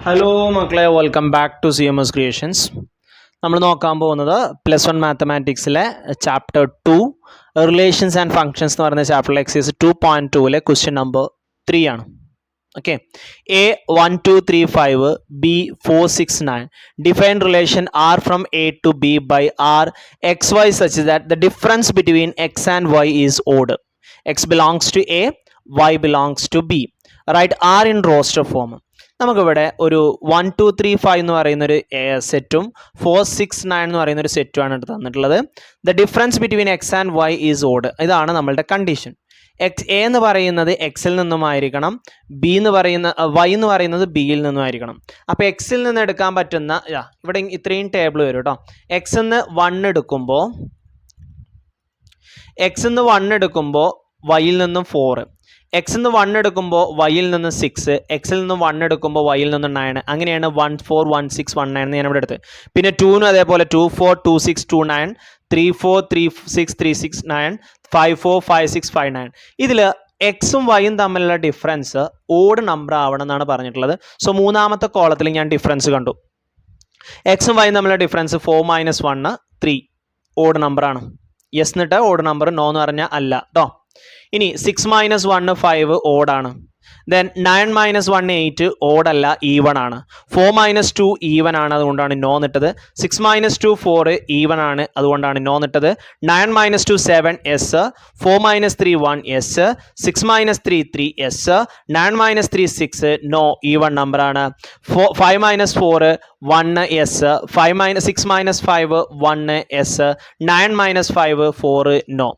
Hello മക്കളെ, welcome back to CMS creations. നമ്മൾ നോക്കാൻ പോകുന്നത് +1 മാത്തമാറ്റിക്സിലെ ചാപ്റ്റർ 2 റിലേഷൻസ് ആൻഡ് ഫങ്ഷൻസ് എന്ന് പറയുന്ന ചാപ്റ്ററിലെ എക്സസൈസ് 2.2 ക്വസ്റ്റ്യൻ നമ്പർ 3 ആണ്. Okay, A 1 2 3 5, B 4 6 9. Define relation R from A to B by R xy such that the difference between x and y is odd. X belongs to A, y belongs to B. Write R in roster form. നമുക്കിവിടെ ഒരു 1 2 3 5 എന്ന് പറയുന്നൊരു സെറ്റും 4 6 9 എന്ന് പറയുന്നൊരു സെറ്റുമാണ് എടുത്ത് തന്നിട്ടുള്ളത്. The difference between X and Y is odd. ഇതാണ് നമ്മളുടെ കണ്ടീഷൻ. എ എന്ന് പറയുന്നത് എക്സിൽ നിന്നുമായിരിക്കണം, വൈ എന്ന് പറയുന്നത് ബിയിൽ നിന്നുമായിരിക്കണം. അപ്പോൾ എക്സിൽ നിന്ന് എടുക്കാൻ പറ്റുന്ന ഇവിടെ ഇത്രയും ടേബിൾ വരും കേട്ടോ. എക്സ് എന്ന് 1 എടുക്കുമ്പോൾ വൈയിൽ നിന്നും 4, എക്സ് നിന്ന് 1 എടുക്കുമ്പോൾ വൈയിൽ നിന്ന് 6, എക്സിൽ നിന്ന് 1 എടുക്കുമ്പോൾ വൈയിൽ നിന്ന് 9. അങ്ങനെയാണ് 1 4 1 6 1 9 എന്ന് ഞാൻ ഇവിടെ എടുത്ത്. പിന്നെ 2നും അതേപോലെ 2 4 2 6 2 9, 3 4 3 6 3 6 9, 5 4 5 6 5 9. ഇതിൽ എക്സും വൈയും തമ്മിലുള്ള ഡിഫറൻസ് ഓഡ് നമ്പർ ആവണം എന്നാണ് പറഞ്ഞിട്ടുള്ളത്. സോ മൂന്നാമത്തെ കോളത്തിൽ ഞാൻ ഡിഫറൻസ് കണ്ടു. എക്സും വൈയും തമ്മിലുള്ള ഡിഫറൻസ് 4 - 1 3 ഓഡ് നമ്പർ ആണ്. യെസ് എന്നിട്ട് ഓഡ് നമ്പർ, നോ എന്ന് പറഞ്ഞാൽ അല്ല കേട്ടോ. ഇനി 6 - 1 5 ഓഡാണ്. ദെൻ 9 - 1 8 ഓഡല്ല, ഈവൺ ആണ്. 4 - 2 ഈവൺ ആണ്, അതുകൊണ്ടാണ് നോ എന്നിട്ടത്. 6 - 2 4 ഈവൺ ആണ്, അതുകൊണ്ടാണ് നോ എന്നിട്ടത്. 9 - 2 7 yes, 4 - 3 1 yes, 6 - 3 3 yes, 9 - 3 6 no, even number ആണ്. 5 - 4 1 എസ്, 6 - 5 1 എസ്, 9 - 5 4 നോ.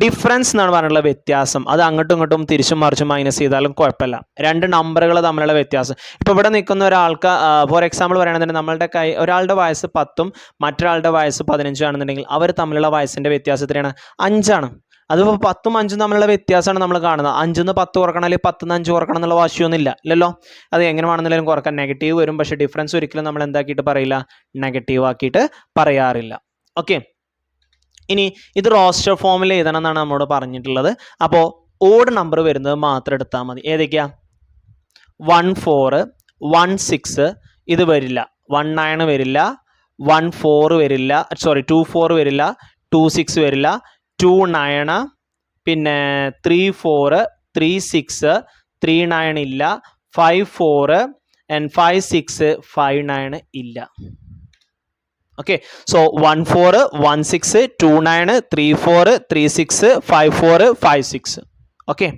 ഡിഫറൻസ് എന്നാണ് പറഞ്ഞിട്ടുള്ള വ്യത്യാസം. അത് അങ്ങോട്ടും ഇങ്ങോട്ടും തിരിച്ചും മറിച്ചും മൈനസ് ചെയ്താലും കുഴപ്പമില്ല. രണ്ട് നമ്പറുകൾ തമ്മിലുള്ള വ്യത്യാസം. ഇപ്പോൾ ഇവിടെ നിൽക്കുന്ന ഒരാൾക്ക് ഫോർ എക്സാമ്പിൾ പറയുകയാണെന്നുണ്ടെങ്കിൽ നമ്മളുടെ ഒരാളുടെ വയസ്സ് 10ഉം മറ്റൊരാളുടെ വയസ്സ് 15 ആണെന്നുണ്ടെങ്കിൽ അവർ തമ്മിലുള്ള വയസ്സിൻ്റെ വ്യത്യാസം എത്രയാണ്? 5 ആണ്. അതിപ്പോൾ 10ഉം 5ഉം തമ്മിലുള്ള വ്യത്യാസമാണ് നമ്മൾ കാണുന്നത്. 5 - 10 കുറക്കണം, അല്ലെങ്കിൽ 10 - 5 കുറക്കണം എന്നുള്ള വാശിയൊന്നും ഇല്ലല്ലോ. അത് എങ്ങനെ വേണമെന്നുണ്ടെങ്കിലും കുറക്കാൻ നെഗറ്റീവ് വരും. പക്ഷേ ഡിഫറൻസ് ഒരിക്കലും നമ്മൾ എന്താക്കിയിട്ട് പറയില്ല, നെഗറ്റീവ് ആക്കിയിട്ട് പറയാറില്ല. ഓക്കെ, ഇനി ഇത് റോസ്റ്റർ ഫോമിൽ എഴുതണം എന്നാണ് നമ്മോട് പറഞ്ഞിട്ടുള്ളത്. അപ്പോൾ ഓഡ് നമ്പർ വരുന്നത് മാത്രം എടുത്താൽ മതി. ഏതൊക്കെയാ? 1 4 1 6 ഇത് വരില്ല, 1 9 വരില്ല, 1 4 വരില്ല, 2 4 വരില്ല, 2 6 വരില്ല, 2 9, പിന്നെ 3 4 3 6 3 9 ഇല്ല, 5 4 and 5 6 5 9 ഇല്ല. Okay, so 1 4 1 6 2 9 3 4 3 6 5 4 5 6. Okay.